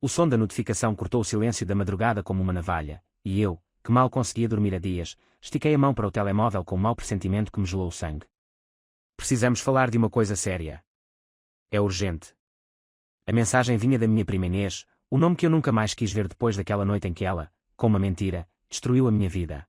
O som da notificação cortou o silêncio da madrugada como uma navalha, e eu, que mal conseguia dormir há dias, estiquei a mão para o telemóvel com um mau pressentimento que me gelou o sangue. Precisamos falar de uma coisa séria. É urgente. A mensagem vinha da minha prima Inês, o nome que eu nunca mais quis ver depois daquela noite em que ela, com uma mentira, destruiu a minha vida.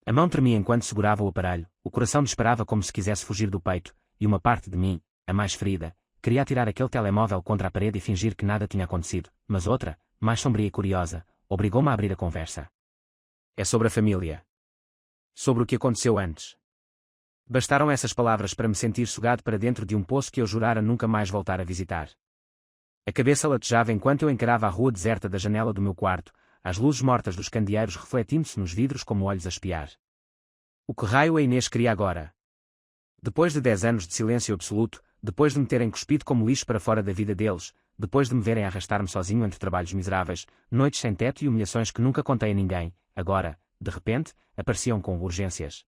A mão tremia enquanto segurava o aparelho, o coração disparava como se quisesse fugir do peito, e uma parte de mim, a mais ferida, queria atirar aquele telemóvel contra a parede e fingir que nada tinha acontecido, mas outra, mais sombria e curiosa, obrigou-me a abrir a conversa. É sobre a família. Sobre o que aconteceu antes. Bastaram essas palavras para me sentir sugado para dentro de um poço que eu jurara nunca mais voltar a visitar. A cabeça latejava enquanto eu encarava a rua deserta da janela do meu quarto, as luzes mortas dos candeeiros refletindo-se nos vidros como olhos a espiar. O que raio a Inês queria agora? Depois de 10 anos de silêncio absoluto, depois de me terem cuspido como lixo para fora da vida deles, depois de me verem arrastar-me sozinho entre trabalhos miseráveis, noites sem teto e humilhações que nunca contei a ninguém, agora, de repente, apareciam com urgências.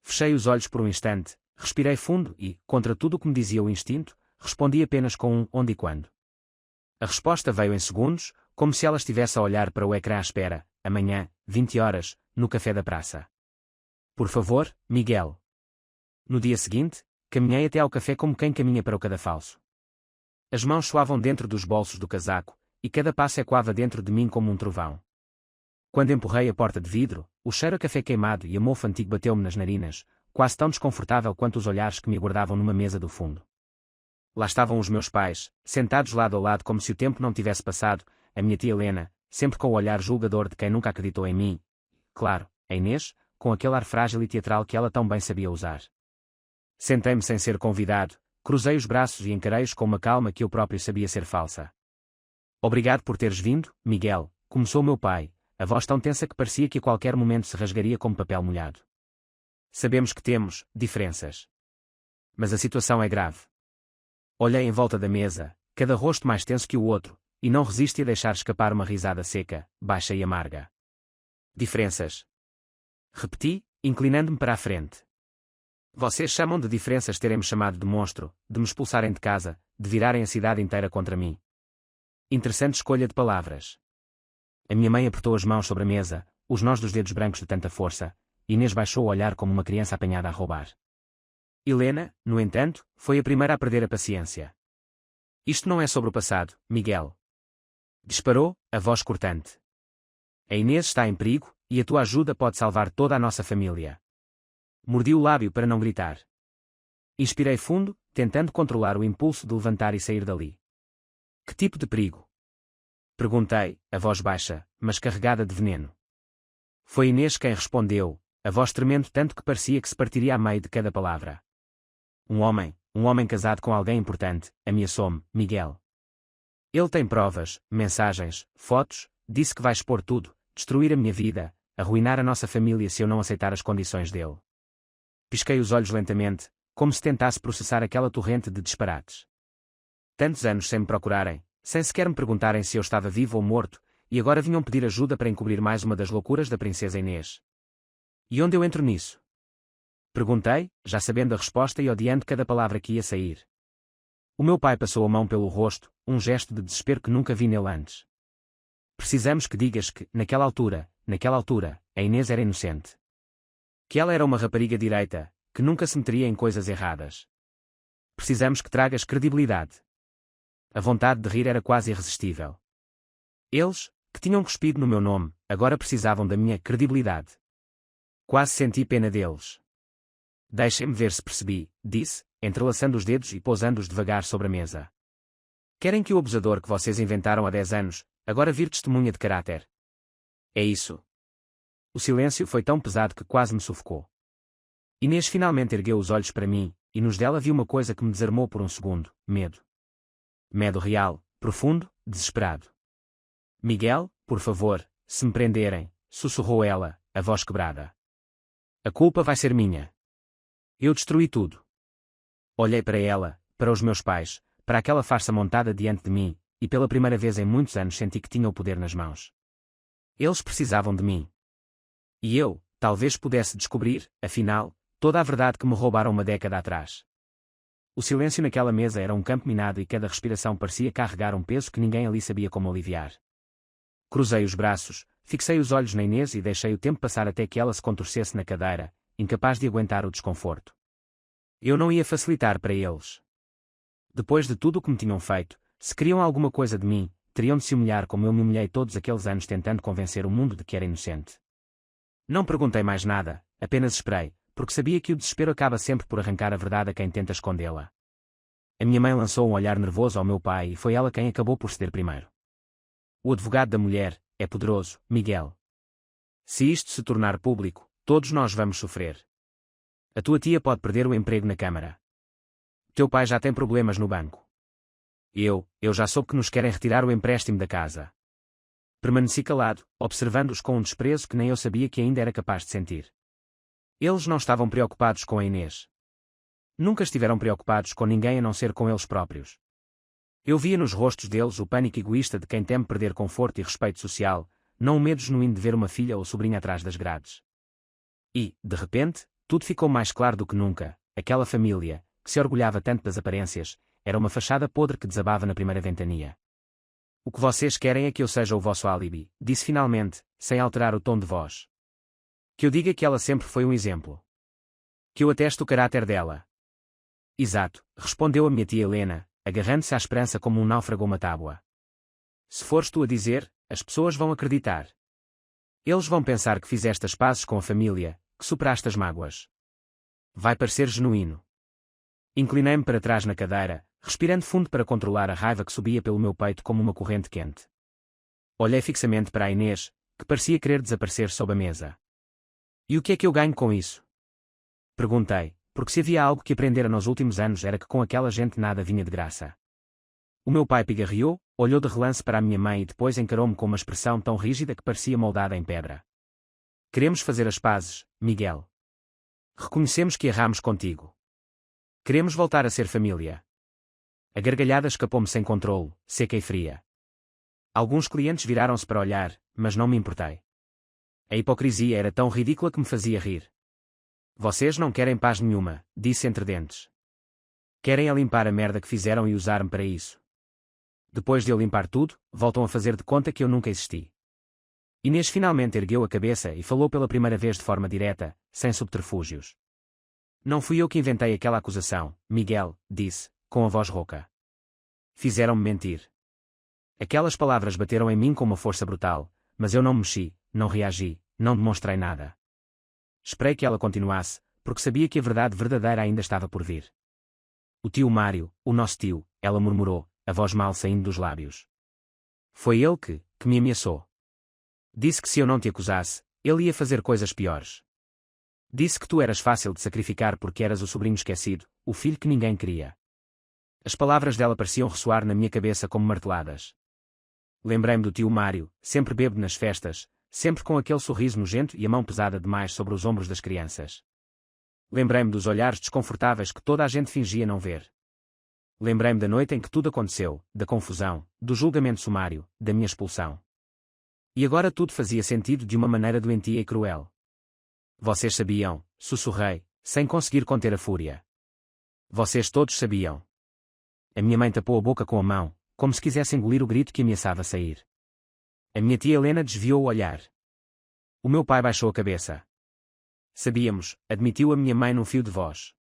Fechei os olhos por um instante, respirei fundo e, contra tudo o que me dizia o instinto, respondi apenas com um onde e quando. A resposta veio em segundos, como se ela estivesse a olhar para o ecrã à espera, amanhã, 20 horas, no café da praça. Por favor, Miguel. No dia seguinte, caminhei até ao café como quem caminha para o cadafalso. As mãos suavam dentro dos bolsos do casaco, e cada passo ecoava dentro de mim como um trovão. Quando empurrei a porta de vidro, o cheiro a café queimado e a mofo antigo bateu-me nas narinas, quase tão desconfortável quanto os olhares que me aguardavam numa mesa do fundo. Lá estavam os meus pais, sentados lado a lado como se o tempo não tivesse passado, a minha tia Helena, sempre com o olhar julgador de quem nunca acreditou em mim. Claro, a Inês, com aquele ar frágil e teatral que ela tão bem sabia usar. Sentei-me sem ser convidado, cruzei os braços e encarei-os com uma calma que eu próprio sabia ser falsa. Obrigado por teres vindo, Miguel, começou meu pai, a voz tão tensa que parecia que a qualquer momento se rasgaria como papel molhado. Sabemos que temos diferenças. Mas a situação é grave. Olhei em volta da mesa, cada rosto mais tenso que o outro, e não resisti a deixar escapar uma risada seca, baixa e amarga. Diferenças. Repeti, inclinando-me para a frente. Vocês chamam de diferenças terem-me chamado de monstro, de me expulsarem de casa, de virarem a cidade inteira contra mim. Interessante escolha de palavras. A minha mãe apertou as mãos sobre a mesa, os nós dos dedos brancos de tanta força, e Inês baixou o olhar como uma criança apanhada a roubar. Helena, no entanto, foi a primeira a perder a paciência. Isto não é sobre o passado, Miguel. Disparou, a voz cortante. A Inês está em perigo, e a tua ajuda pode salvar toda a nossa família. Mordi o lábio para não gritar. Inspirei fundo, tentando controlar o impulso de levantar e sair dali. Que tipo de perigo? Perguntei, a voz baixa, mas carregada de veneno. Foi Inês quem respondeu, a voz tremendo tanto que parecia que se partiria a meio de cada palavra. Um homem casado com alguém importante, ameaçou-me, Miguel. Ele tem provas, mensagens, fotos, disse que vai expor tudo, destruir a minha vida, arruinar a nossa família se eu não aceitar as condições dele. Pisquei os olhos lentamente, como se tentasse processar aquela torrente de disparates. Tantos anos sem me procurarem, sem sequer me perguntarem se eu estava vivo ou morto, e agora vinham pedir ajuda para encobrir mais uma das loucuras da princesa Inês. E onde eu entro nisso? Perguntei, já sabendo a resposta e odiando cada palavra que ia sair. O meu pai passou a mão pelo rosto, um gesto de desespero que nunca vi nele antes. Precisamos que digas que, naquela altura, a Inês era inocente. Que ela era uma rapariga direita, que nunca se meteria em coisas erradas. Precisamos que tragas credibilidade. A vontade de rir era quase irresistível. Eles, que tinham cuspido no meu nome, agora precisavam da minha credibilidade. Quase senti pena deles. Deixem-me ver se percebi, disse, entrelaçando os dedos e pousando-os devagar sobre a mesa. Querem que o abusador que vocês inventaram há 10 anos, agora vir testemunha de caráter? É isso. O silêncio foi tão pesado que quase me sufocou. Inês finalmente ergueu os olhos para mim, e nos dela vi uma coisa que me desarmou por um segundo, medo. Medo real, profundo, desesperado. Miguel, por favor, se me prenderem, sussurrou ela, a voz quebrada. A culpa vai ser minha. Eu destruí tudo. Olhei para ela, para os meus pais, para aquela farsa montada diante de mim, e pela primeira vez em muitos anos senti que tinha o poder nas mãos. Eles precisavam de mim. E eu, talvez pudesse descobrir, afinal, toda a verdade que me roubaram uma década atrás. O silêncio naquela mesa era um campo minado e cada respiração parecia carregar um peso que ninguém ali sabia como aliviar. Cruzei os braços, fixei os olhos na Inês e deixei o tempo passar até que ela se contorcesse na cadeira, incapaz de aguentar o desconforto. Eu não ia facilitar para eles. Depois de tudo o que me tinham feito, se queriam alguma coisa de mim, teriam de se humilhar como eu me humilhei todos aqueles anos tentando convencer o mundo de que era inocente. Não perguntei mais nada, apenas esperei, porque sabia que o desespero acaba sempre por arrancar a verdade a quem tenta escondê-la. A minha mãe lançou um olhar nervoso ao meu pai e foi ela quem acabou por ceder primeiro. O advogado da mulher é poderoso, Miguel. Se isto se tornar público, todos nós vamos sofrer. A tua tia pode perder o emprego na Câmara. Teu pai já tem problemas no banco. Eu já soube que nos querem retirar o empréstimo da casa. Permaneci calado, observando-os com um desprezo que nem eu sabia que ainda era capaz de sentir. Eles não estavam preocupados com a Inês. Nunca estiveram preocupados com ninguém a não ser com eles próprios. Eu via nos rostos deles o pânico egoísta de quem teme perder conforto e respeito social, não o medo genuíno de ver uma filha ou sobrinha atrás das grades. E, de repente, tudo ficou mais claro do que nunca. Aquela família, que se orgulhava tanto das aparências, era uma fachada podre que desabava na primeira ventania. O que vocês querem é que eu seja o vosso álibi, disse finalmente, sem alterar o tom de voz. Que eu diga que ela sempre foi um exemplo. Que eu ateste o caráter dela. Exato, respondeu a minha tia Helena, agarrando-se à esperança como um náufrago a uma tábua. Se fores tu a dizer, as pessoas vão acreditar. Eles vão pensar que fizeste as pazes com a família, que superaste as mágoas. Vai parecer genuíno. Inclinei-me para trás na cadeira, respirando fundo para controlar a raiva que subia pelo meu peito como uma corrente quente. Olhei fixamente para a Inês, que parecia querer desaparecer sob a mesa. E o que é que eu ganho com isso? Perguntei, porque se havia algo que aprendera nos últimos anos era que com aquela gente nada vinha de graça. O meu pai pigarreou, olhou de relance para a minha mãe e depois encarou-me com uma expressão tão rígida que parecia moldada em pedra. Queremos fazer as pazes, Miguel. Reconhecemos que erramos contigo. Queremos voltar a ser família. A gargalhada escapou-me sem controlo, seca e fria. Alguns clientes viraram-se para olhar, mas não me importei. A hipocrisia era tão ridícula que me fazia rir. Vocês não querem paz nenhuma, disse entre dentes. Querem é limpar a merda que fizeram e usar-me para isso. Depois de eu limpar tudo, voltam a fazer de conta que eu nunca existi. Inês finalmente ergueu a cabeça e falou pela primeira vez de forma direta, sem subterfúgios. Não fui eu que inventei aquela acusação, Miguel, disse, com a voz rouca. Fizeram-me mentir. Aquelas palavras bateram em mim com uma força brutal, mas eu não me mexi, não reagi, não demonstrei nada. Esperei que ela continuasse, porque sabia que a verdade verdadeira ainda estava por vir. O tio Mário, o nosso tio, ela murmurou, a voz mal saindo dos lábios. Foi ele que me ameaçou. Disse que se eu não te acusasse, ele ia fazer coisas piores. Disse que tu eras fácil de sacrificar porque eras o sobrinho esquecido, o filho que ninguém queria. As palavras dela pareciam ressoar na minha cabeça como marteladas. Lembrei-me do tio Mário, sempre bêbado nas festas, sempre com aquele sorriso nojento e a mão pesada demais sobre os ombros das crianças. Lembrei-me dos olhares desconfortáveis que toda a gente fingia não ver. Lembrei-me da noite em que tudo aconteceu, da confusão, do julgamento sumário, da minha expulsão. E agora tudo fazia sentido de uma maneira doentia e cruel. Vocês sabiam, sussurrei, sem conseguir conter a fúria. Vocês todos sabiam. A minha mãe tapou a boca com a mão, como se quisesse engolir o grito que ameaçava sair. A minha tia Helena desviou o olhar. O meu pai baixou a cabeça. Sabíamos, admitiu a minha mãe num fio de voz.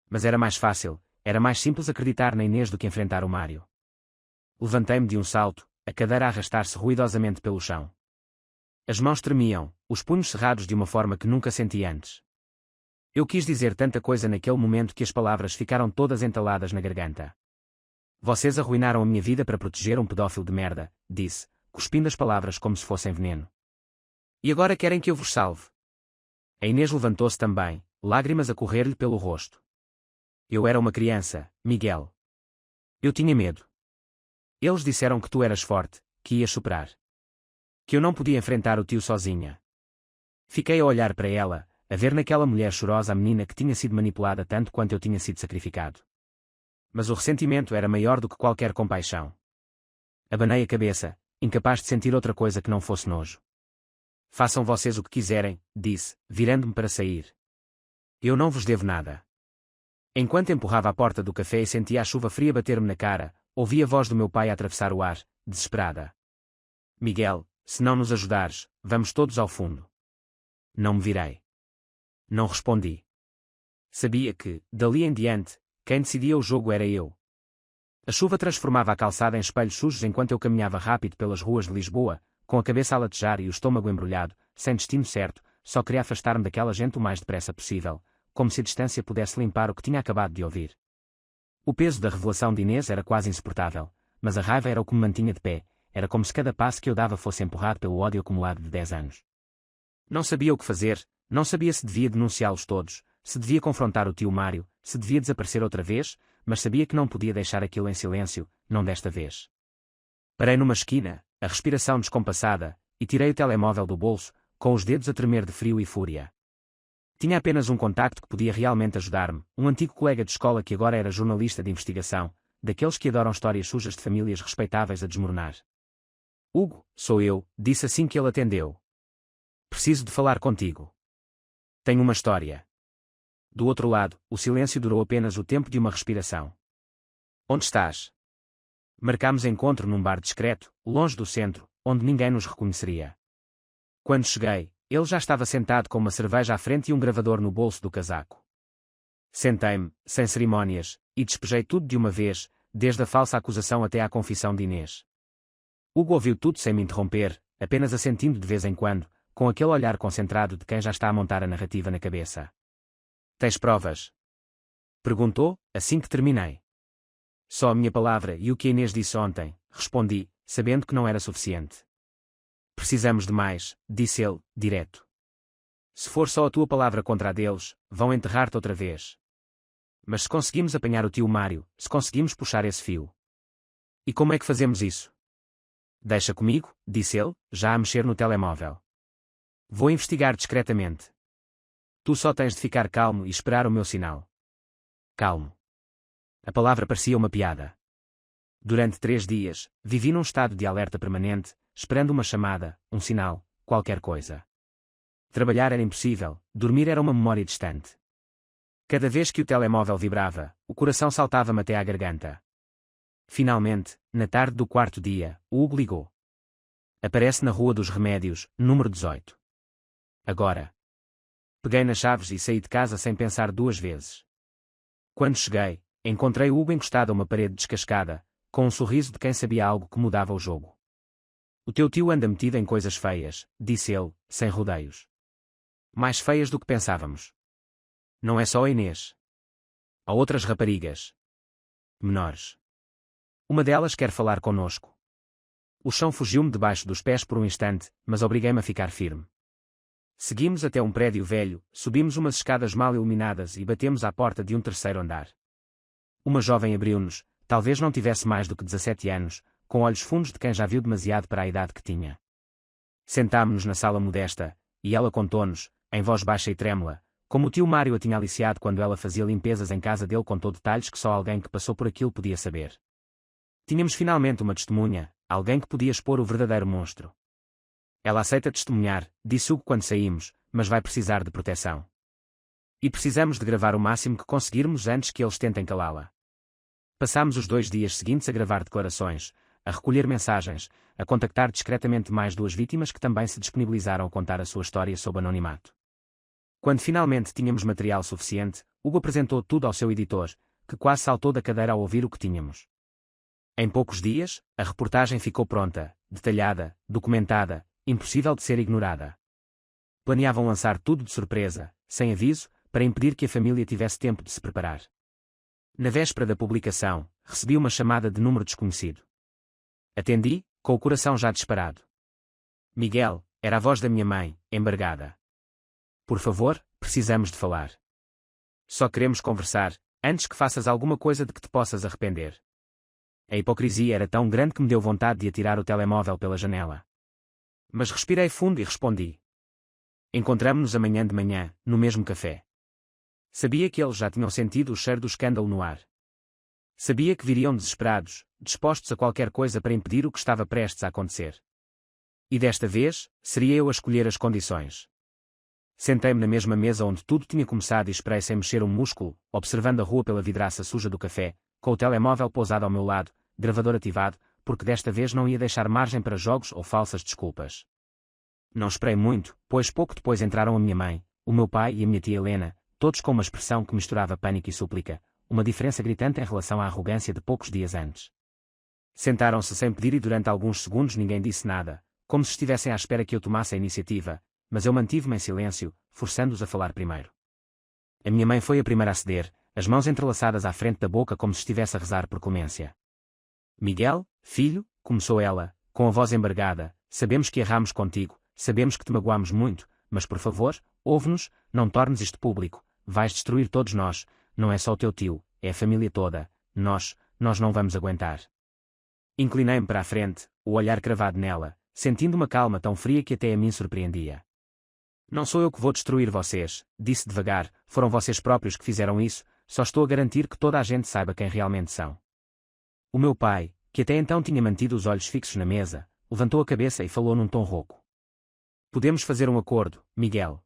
Mas era mais fácil, era mais simples acreditar na Inês do que enfrentar o Mário. Levantei-me de um salto, a cadeira a arrastar-se ruidosamente pelo chão. As mãos tremiam, os punhos cerrados de uma forma que nunca senti antes. Eu quis dizer tanta coisa naquele momento que as palavras ficaram todas entaladas na garganta. Vocês arruinaram a minha vida para proteger um pedófilo de merda, disse, cuspindo as palavras como se fossem veneno. E agora querem que eu vos salve. A Inês levantou-se também, lágrimas a correr-lhe pelo rosto. Eu era uma criança, Miguel. Eu tinha medo. Eles disseram que tu eras forte, que ias superar. Que eu não podia enfrentar o tio sozinha. Fiquei a olhar para ela, a ver naquela mulher chorosa a menina que tinha sido manipulada tanto quanto eu tinha sido sacrificado. Mas o ressentimento era maior do que qualquer compaixão. Abanei a cabeça, incapaz de sentir outra coisa que não fosse nojo. Façam vocês o que quiserem, disse, virando-me para sair. Eu não vos devo nada. Enquanto empurrava a porta do café e sentia a chuva fria bater-me na cara, ouvi a voz do meu pai a atravessar o ar, desesperada. Miguel, se não nos ajudares, vamos todos ao fundo. Não me virei. Não respondi. Sabia que, dali em diante, quem decidia o jogo era eu. A chuva transformava a calçada em espelhos sujos enquanto eu caminhava rápido pelas ruas de Lisboa, com a cabeça a latejar e o estômago embrulhado, sem destino certo, só queria afastar-me daquela gente o mais depressa possível, como se a distância pudesse limpar o que tinha acabado de ouvir. O peso da revelação de Inês era quase insuportável, mas a raiva era o que me mantinha de pé, era como se cada passo que eu dava fosse empurrado pelo ódio acumulado de 10 anos. Não sabia o que fazer, não sabia se devia denunciá-los todos, se devia confrontar o tio Mário, se devia desaparecer outra vez, mas sabia que não podia deixar aquilo em silêncio, não desta vez. Parei numa esquina, a respiração descompassada, e tirei o telemóvel do bolso, com os dedos a tremer de frio e fúria. Tinha apenas um contacto que podia realmente ajudar-me, um antigo colega de escola que agora era jornalista de investigação, daqueles que adoram histórias sujas de famílias respeitáveis a desmoronar. Hugo, sou eu, disse assim que ele atendeu. Preciso de falar contigo. Tenho uma história. Do outro lado, o silêncio durou apenas o tempo de uma respiração. Onde estás? Marcámos encontro num bar discreto, longe do centro, onde ninguém nos reconheceria. Quando cheguei, ele já estava sentado com uma cerveja à frente e um gravador no bolso do casaco. Sentei-me, sem cerimónias, e despejei tudo de uma vez, desde a falsa acusação até à confissão de Inês. Hugo ouviu tudo sem me interromper, apenas assentindo de vez em quando, com aquele olhar concentrado de quem já está a montar a narrativa na cabeça. Tens provas? Perguntou, assim que terminei. Só a minha palavra e o que a Inês disse ontem, respondi, sabendo que não era suficiente. Precisamos de mais, disse ele, direto. Se for só a tua palavra contra a deles, vão enterrar-te outra vez. Mas se conseguimos apanhar o tio Mário, se conseguimos puxar esse fio. E como é que fazemos isso? Deixa comigo, disse ele, já a mexer no telemóvel. Vou investigar discretamente. Tu só tens de ficar calmo e esperar o meu sinal. Calmo. A palavra parecia uma piada. Durante 3 dias, vivi num estado de alerta permanente, esperando uma chamada, um sinal, qualquer coisa. Trabalhar era impossível, dormir era uma memória distante. Cada vez que o telemóvel vibrava, o coração saltava-me até à garganta. Finalmente, na tarde do 4º dia, o Hugo ligou. Aparece na Rua dos Remédios, número 18. Agora. Peguei nas chaves e saí de casa sem pensar 2 vezes. Quando cheguei, encontrei o Hugo encostado a uma parede descascada, com um sorriso de quem sabia algo que mudava o jogo. O teu tio anda metido em coisas feias, disse ele, sem rodeios. Mais feias do que pensávamos. Não é só a Inês. Há outras raparigas. Menores. Uma delas quer falar connosco. O chão fugiu-me debaixo dos pés por um instante, mas obriguei-me a ficar firme. Seguimos até um prédio velho, subimos umas escadas mal iluminadas e batemos à porta de um 3º andar. Uma jovem abriu-nos, talvez não tivesse mais do que 17 anos, com olhos fundos de quem já viu demasiado para a idade que tinha. Sentámo-nos na sala modesta, e ela contou-nos, em voz baixa e trêmula, como o tio Mário a tinha aliciado quando ela fazia limpezas em casa dele, contou detalhes que só alguém que passou por aquilo podia saber. Tínhamos finalmente uma testemunha, alguém que podia expor o verdadeiro monstro. Ela aceita testemunhar, disse Hugo quando saímos, mas vai precisar de proteção. E precisamos de gravar o máximo que conseguirmos antes que eles tentem calá-la. Passámos os 2 dias seguintes a gravar declarações, a recolher mensagens, a contactar discretamente mais 2 vítimas que também se disponibilizaram a contar a sua história sob anonimato. Quando finalmente tínhamos material suficiente, Hugo apresentou tudo ao seu editor, que quase saltou da cadeira ao ouvir o que tínhamos. Em poucos dias, a reportagem ficou pronta, detalhada, documentada, impossível de ser ignorada. Planeavam lançar tudo de surpresa, sem aviso, para impedir que a família tivesse tempo de se preparar. Na véspera da publicação, recebi uma chamada de número desconhecido. Atendi, com o coração já disparado. Miguel, era a voz da minha mãe, embargada. Por favor, precisamos de falar. Só queremos conversar, antes que faças alguma coisa de que te possas arrepender. A hipocrisia era tão grande que me deu vontade de atirar o telemóvel pela janela. Mas respirei fundo e respondi. Encontramo-nos amanhã de manhã, no mesmo café. Sabia que eles já tinham sentido o cheiro do escândalo no ar. Sabia que viriam desesperados, dispostos a qualquer coisa para impedir o que estava prestes a acontecer. E desta vez, seria eu a escolher as condições. Sentei-me na mesma mesa onde tudo tinha começado e esperei sem mexer um músculo, observando a rua pela vidraça suja do café, com o telemóvel pousado ao meu lado, gravador ativado, porque desta vez não ia deixar margem para jogos ou falsas desculpas. Não esperei muito, pois pouco depois entraram a minha mãe, o meu pai e a minha tia Helena, todos com uma expressão que misturava pânico e súplica, uma diferença gritante em relação à arrogância de poucos dias antes. Sentaram-se sem pedir e durante alguns segundos ninguém disse nada, como se estivessem à espera que eu tomasse a iniciativa, mas eu mantive-me em silêncio, forçando-os a falar primeiro. A minha mãe foi a primeira a ceder, as mãos entrelaçadas à frente da boca como se estivesse a rezar por clemência. Miguel, filho, começou ela, com a voz embargada, sabemos que erramos contigo, sabemos que te magoamos muito, mas por favor, ouve-nos, não tornes isto público, vais destruir todos nós, não é só o teu tio, é a família toda, nós não vamos aguentar. Inclinei-me para a frente, o olhar cravado nela, sentindo uma calma tão fria que até a mim surpreendia. Não sou eu que vou destruir vocês, disse devagar, foram vocês próprios que fizeram isso, só estou a garantir que toda a gente saiba quem realmente são. O meu pai, que até então tinha mantido os olhos fixos na mesa, levantou a cabeça e falou num tom rouco. Podemos fazer um acordo, Miguel.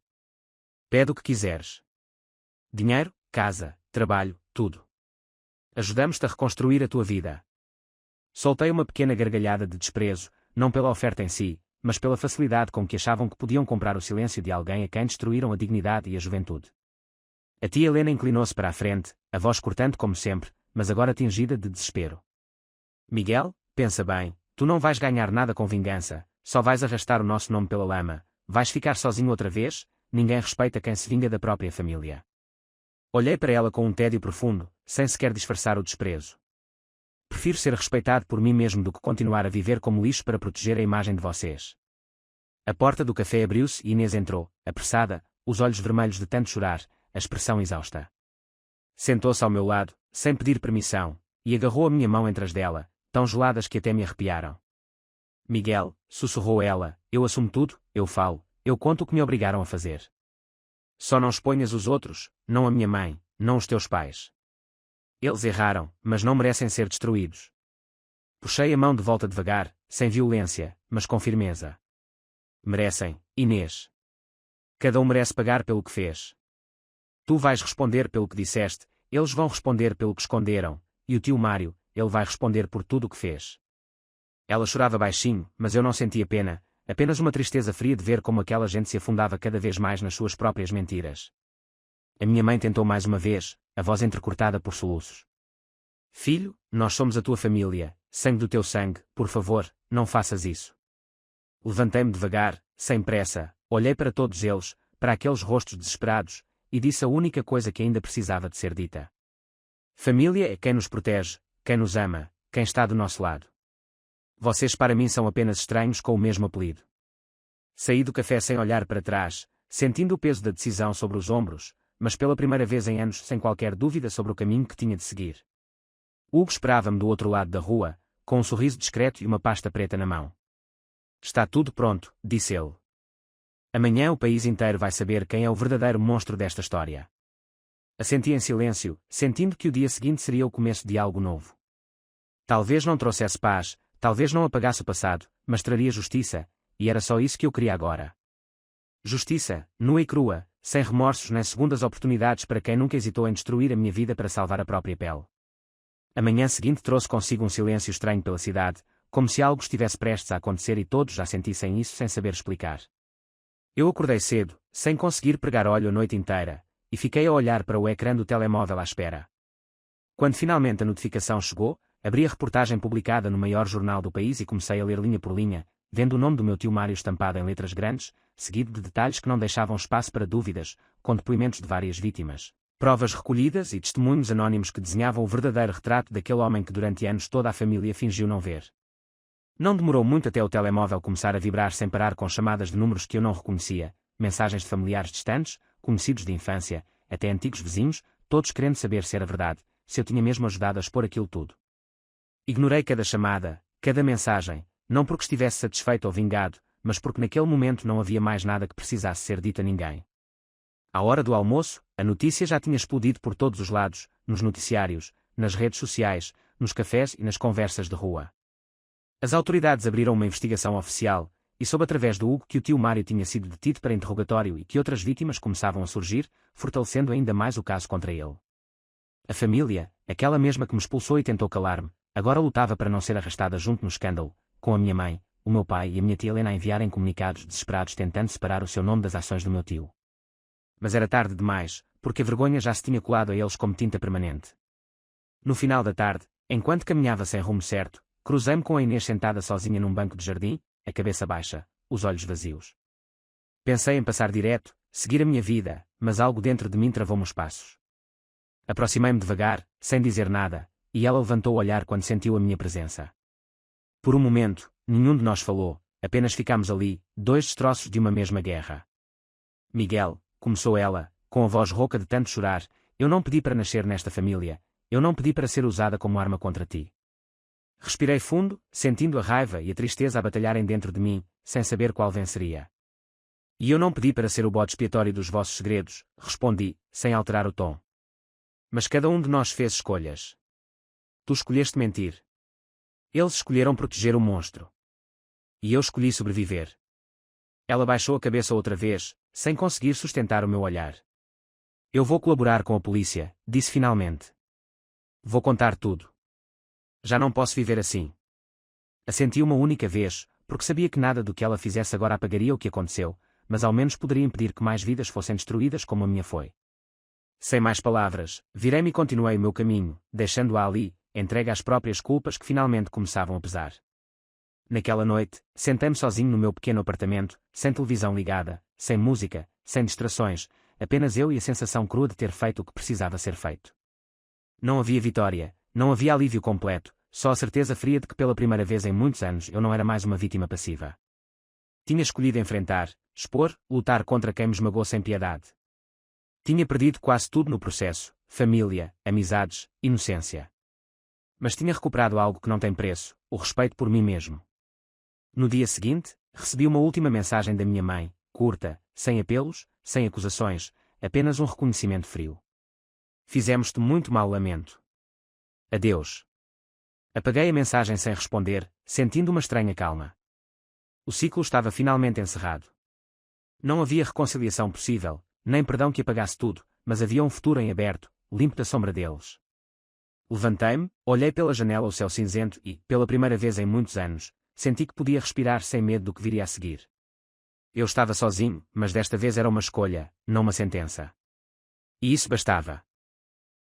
Pede o que quiseres. Dinheiro, casa, trabalho, tudo. Ajudamos-te a reconstruir a tua vida. Soltei uma pequena gargalhada de desprezo, não pela oferta em si, mas pela facilidade com que achavam que podiam comprar o silêncio de alguém a quem destruíram a dignidade e a juventude. A tia Helena inclinou-se para a frente, a voz cortante como sempre, mas agora tingida de desespero. Miguel, pensa bem, tu não vais ganhar nada com vingança, só vais arrastar o nosso nome pela lama, vais ficar sozinho outra vez, ninguém respeita quem se vinga da própria família. Olhei para ela com um tédio profundo, sem sequer disfarçar o desprezo. Prefiro ser respeitado por mim mesmo do que continuar a viver como lixo para proteger a imagem de vocês. A porta do café abriu-se e Inês entrou, apressada, os olhos vermelhos de tanto chorar, a expressão exausta. Sentou-se ao meu lado, sem pedir permissão, e agarrou a minha mão entre as dela, tão geladas que até me arrepiaram. Miguel, sussurrou ela, eu assumo tudo, eu falo, eu conto o que me obrigaram a fazer. Só não exponhas os outros, não a minha mãe, não os teus pais. Eles erraram, mas não merecem ser destruídos. Puxei a mão de volta devagar, sem violência, mas com firmeza. Merecem, Inês. Cada um merece pagar pelo que fez. Tu vais responder pelo que disseste, eles vão responder pelo que esconderam, e o tio Mário, ele vai responder por tudo o que fez. Ela chorava baixinho, mas eu não sentia pena, apenas uma tristeza fria de ver como aquela gente se afundava cada vez mais nas suas próprias mentiras. A minha mãe tentou mais uma vez, a voz entrecortada por soluços. Filho, nós somos a tua família, sangue do teu sangue, por favor, não faças isso. Levantei-me devagar, sem pressa, olhei para todos eles, para aqueles rostos desesperados, e disse a única coisa que ainda precisava de ser dita. Família é quem nos protege, quem nos ama, quem está do nosso lado. Vocês para mim são apenas estranhos com o mesmo apelido. Saí do café sem olhar para trás, sentindo o peso da decisão sobre os ombros, mas pela primeira vez em anos sem qualquer dúvida sobre o caminho que tinha de seguir. Hugo esperava-me do outro lado da rua, com um sorriso discreto e uma pasta preta na mão. Está tudo pronto, disse ele. Amanhã o país inteiro vai saber quem é o verdadeiro monstro desta história. Assenti em silêncio, sentindo que o dia seguinte seria o começo de algo novo. Talvez não trouxesse paz, talvez não apagasse o passado, mas traria justiça, e era só isso que eu queria agora. Justiça, nua e crua, sem remorsos nem segundas oportunidades para quem nunca hesitou em destruir a minha vida para salvar a própria pele. A manhã seguinte trouxe consigo um silêncio estranho pela cidade, como se algo estivesse prestes a acontecer e todos já sentissem isso sem saber explicar. Eu acordei cedo, sem conseguir pregar olho a noite inteira, e fiquei a olhar para o ecrã do telemóvel à espera. Quando finalmente a notificação chegou, abri a reportagem publicada no maior jornal do país e comecei a ler linha por linha, vendo o nome do meu tio Mário estampado em letras grandes, seguido de detalhes que não deixavam espaço para dúvidas, com depoimentos de várias vítimas, provas recolhidas e testemunhos anónimos que desenhavam o verdadeiro retrato daquele homem que durante anos toda a família fingiu não ver. Não demorou muito até o telemóvel começar a vibrar sem parar com chamadas de números que eu não reconhecia, mensagens de familiares distantes, conhecidos de infância, até antigos vizinhos, todos querendo saber se era verdade, se eu tinha mesmo ajudado a expor aquilo tudo. Ignorei cada chamada, cada mensagem, não porque estivesse satisfeito ou vingado, mas porque naquele momento não havia mais nada que precisasse ser dito a ninguém. À hora do almoço, a notícia já tinha explodido por todos os lados, nos noticiários, nas redes sociais, nos cafés e nas conversas de rua. As autoridades abriram uma investigação oficial, e soube através do Hugo que o tio Mário tinha sido detido para interrogatório e que outras vítimas começavam a surgir, fortalecendo ainda mais o caso contra ele. A família, aquela mesma que me expulsou e tentou calar-me, agora lutava para não ser arrastada junto no escândalo, com a minha mãe, o meu pai e a minha tia Helena a enviarem comunicados desesperados tentando separar o seu nome das ações do meu tio. Mas era tarde demais, porque a vergonha já se tinha colado a eles como tinta permanente. No final da tarde, enquanto caminhava sem rumo certo, cruzei-me com a Inês sentada sozinha num banco de jardim, a cabeça baixa, os olhos vazios. Pensei em passar direto, seguir a minha vida, mas algo dentro de mim travou-me os passos. Aproximei-me devagar, sem dizer nada, e ela levantou o olhar quando sentiu a minha presença. Por um momento, nenhum de nós falou, apenas ficámos ali, dois destroços de uma mesma guerra. Miguel, começou ela, com a voz rouca de tanto chorar, eu não pedi para nascer nesta família, eu não pedi para ser usada como arma contra ti. Respirei fundo, sentindo a raiva e a tristeza a batalharem dentro de mim, sem saber qual venceria. E eu não pedi para ser o bode expiatório dos vossos segredos, respondi, sem alterar o tom. Mas cada um de nós fez escolhas. Tu escolheste mentir. Eles escolheram proteger o monstro. E eu escolhi sobreviver. Ela baixou a cabeça outra vez, sem conseguir sustentar o meu olhar. Eu vou colaborar com a polícia, disse finalmente. Vou contar tudo. Já não posso viver assim. Assenti uma única vez, porque sabia que nada do que ela fizesse agora apagaria o que aconteceu, mas ao menos poderia impedir que mais vidas fossem destruídas como a minha foi. Sem mais palavras, virei-me e continuei o meu caminho, deixando-a ali, entregue às próprias culpas que finalmente começavam a pesar. Naquela noite, sentei-me sozinho no meu pequeno apartamento, sem televisão ligada, sem música, sem distrações, apenas eu e a sensação crua de ter feito o que precisava ser feito. Não havia vitória, não havia alívio completo, só a certeza fria de que pela primeira vez em muitos anos eu não era mais uma vítima passiva. Tinha escolhido enfrentar, expor, lutar contra quem me esmagou sem piedade. Tinha perdido quase tudo no processo, família, amizades, inocência. Mas tinha recuperado algo que não tem preço, o respeito por mim mesmo. No dia seguinte, recebi uma última mensagem da minha mãe, curta, sem apelos, sem acusações, apenas um reconhecimento frio. Fizemos-te muito mal, lamento. Adeus. Apaguei a mensagem sem responder, sentindo uma estranha calma. O ciclo estava finalmente encerrado. Não havia reconciliação possível, nem perdão que apagasse tudo, mas havia um futuro em aberto, limpo da sombra deles. Levantei-me, olhei pela janela o céu cinzento e, pela primeira vez em muitos anos, senti que podia respirar sem medo do que viria a seguir. Eu estava sozinho, mas desta vez era uma escolha, não uma sentença. E isso bastava.